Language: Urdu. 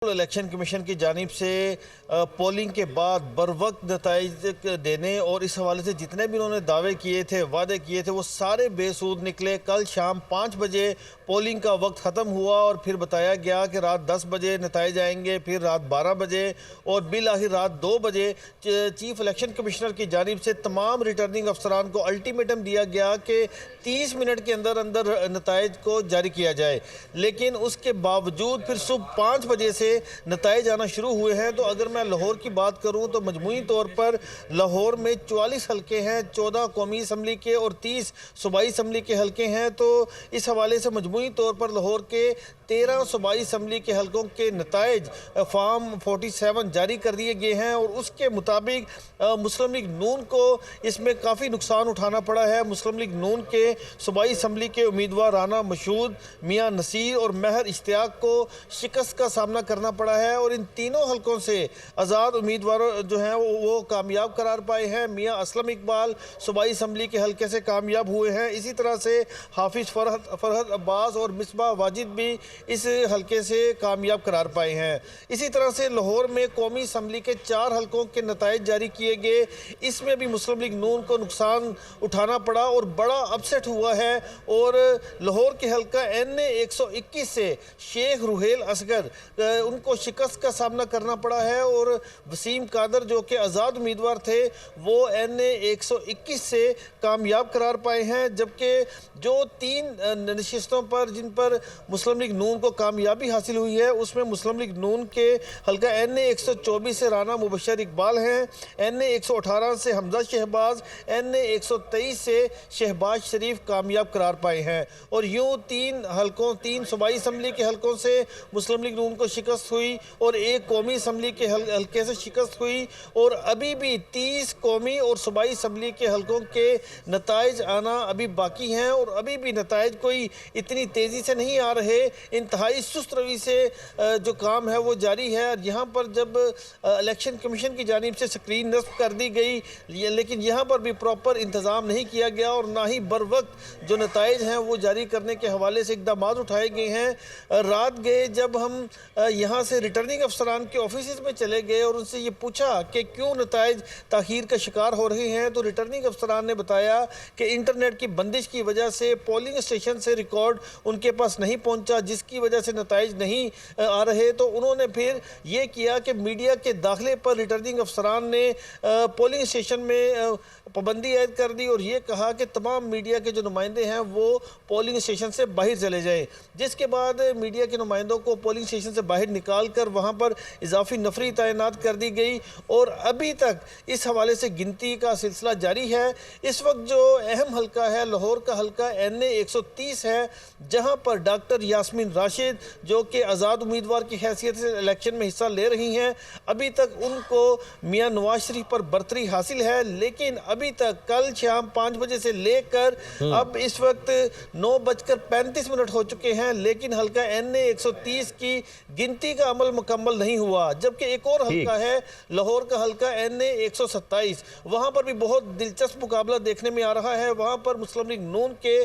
الیکشن کمیشن کی جانب سے پولنگ کے بعد بروقت نتائج دینے اور اس حوالے سے جتنے بھی انہوں نے دعوے کیے تھے، وعدے کیے تھے، وہ سارے بے سود نکلے۔ کل شام 5 بجے پولنگ کا وقت ختم ہوا اور پھر بتایا گیا کہ رات 10 بجے نتائج آئیں گے، پھر رات 12 بجے اور بالآخر رات 2 بجے چیف الیکشن کمشنر کی جانب سے تمام ریٹرننگ افسران کو الٹیمیٹم دیا گیا کہ 30 منٹ کے اندر نتائج کو جاری کیا جائے۔ لیکن اس کے باوجود پھر صبح 5 بجے سے نتائج آنا شروع ہوئے ہیں۔ تو اگر میں لاہور کی بات کروں تو مجموعی طور پر لاہور میں 44 حلقے ہیں، 14 قومی اسمبلی کے اور 30 صوبائی اسمبلی کے حلقے ہیں۔ تو اس حوالے سے مجموعی طور پر لاہور کے 13 صوبائی اسمبلی کے حلقوں کے نتائج فارم 47 جاری کر دیے گئے ہیں، اور اس کے مطابق مسلم لیگ نون کو اس میں کافی نقصان اٹھانا پڑا ہے۔ مسلم لیگ نون کے صوبائی اسمبلی کے امیدوار رانا مشہود، میاں نصیر اور مہر اشتیاق کو شکست کا سامنا کرنا پڑا ہے، اور ان تینوں حلقوں سے آزاد امیدوار جو ہیں وہ کامیاب قرار پائے ہیں۔ میاں اسلم اقبال صوبائی اسمبلی کے حلقے سے کامیاب ہوئے ہیں، اسی طرح سے حافظ فرحت عباس اور مصباح واجد بھی اس حلقے سے کامیاب قرار پائے ہیں۔ اسی طرح سے لاہور میں قومی اسمبلی کے 4 حلقوں کے نتائج جاری کیے گئے، اس میں بھی مسلم لیگ نون کو نقصان اٹھانا پڑا اور بڑا اپسیٹ ہوا ہے، اور لاہور کے حلقہ این اے 121 سے شیخ روہیل اصغر ان کو شکست کا سامنا کرنا پڑا ہے، اور وسیم قادر جو کہ آزاد امیدوار تھے وہ این اے 121 سے کامیاب قرار پائے ہیں۔ جبکہ جو 3 نشستوں پر جن پر مسلم لیگ نون کو کامیابی حاصل ہوئی ہے، اس میں مسلم لیگ نون کے حلقہ این اے 124 سے رانا مبشر اقبال ہیں، این اے 118 سے حمزہ شہباز، این اے 123 سے شہباز شریف کامیاب قرار پائے ہیں، اور یوں 3 صوبائی اسمبلی کے حلقوں سے مسلم لیگ نون کو شکست ہوئی اور 1 قومی اسمبلی کے حلقے سے شکست ہوئی، اور ابھی بھی 30 قومی اور صوبائی اسمبلی کے حلقوں کے نتائج آنا ابھی باقی ہیں، اور ابھی بھی نتائج کوئی اتنی تیزی سے نہیں آ رہے، انتہائی سست روی سے جو کام ہے وہ جاری ہے۔ اور یہاں پر جب الیکشن کمیشن کی جانب سے سکرین نصب کر دی گئی، لیکن یہاں پر بھی پراپر انتظام نہیں کیا گیا، اور نہ ہی بر وقت جو نتائج ہیں وہ جاری کرنے کے حوالے سے اقدامات اٹھائے گئے ہیں۔ رات گئے جب ہم یہاں سے ریٹرننگ افسران کے آفیسز میں چلے گئے اور ان سے یہ پوچھا کہ کیوں نتائج تاخیر کا شکار ہو رہے ہیں، تو ریٹرننگ افسران نے بتایا کہ انٹرنیٹ کی بندش کی وجہ سے پولنگ اسٹیشن سے ریکارڈ ان کے پاس نہیں پہنچا، جس کی وجہ سے نتائج نہیں آ رہے۔ تو انہوں نے پھر یہ کیا کہ میڈیا کے داخلے پر ریٹرننگ افسران نے پولنگ اسٹیشن میں پابندی عائد کر دی، اور یہ کہا کہ تمام میڈیا کے جو نمائندے ہیں وہ پولنگ اسٹیشن سے باہر چلے جائیں، جس کے بعد میڈیا کے نمائندوں کو پولنگ اسٹیشن سے باہر نکال کر وہاں پر اضافی نفری تعینات کر دی گئی، اور ابھی تک اس حوالے سے گنتی کا سلسلہ جاری ہے۔ اس وقت جو اہم حلقہ ہے لاہور کا حلقہ این اے 130 ہے، جہاں پر ڈاکٹر یاسمین راشد جو کہ آزاد امیدوار کی حیثیت سے الیکشن میں حصہ لے رہی ہیں، ابھی تک ان کو میاں نواز شریف پر برتری حاصل ہے، لیکن ابھی تک کل شام 5 بجے سے لے کر اب اس وقت 9:35 ہو چکے ہیں، لیکن حلقہ این اے 130 کی گنتی کا عمل مکمل نہیں ہوا۔ جبکہ ایک اور حلقہ ہے لاہور کا حلقہ این اے 127، وہاں پر بھی بہت دلچسپ مقابلہ دیکھنے میں آ رہا ہے۔ وہاں پر مسلم لیگ نون کے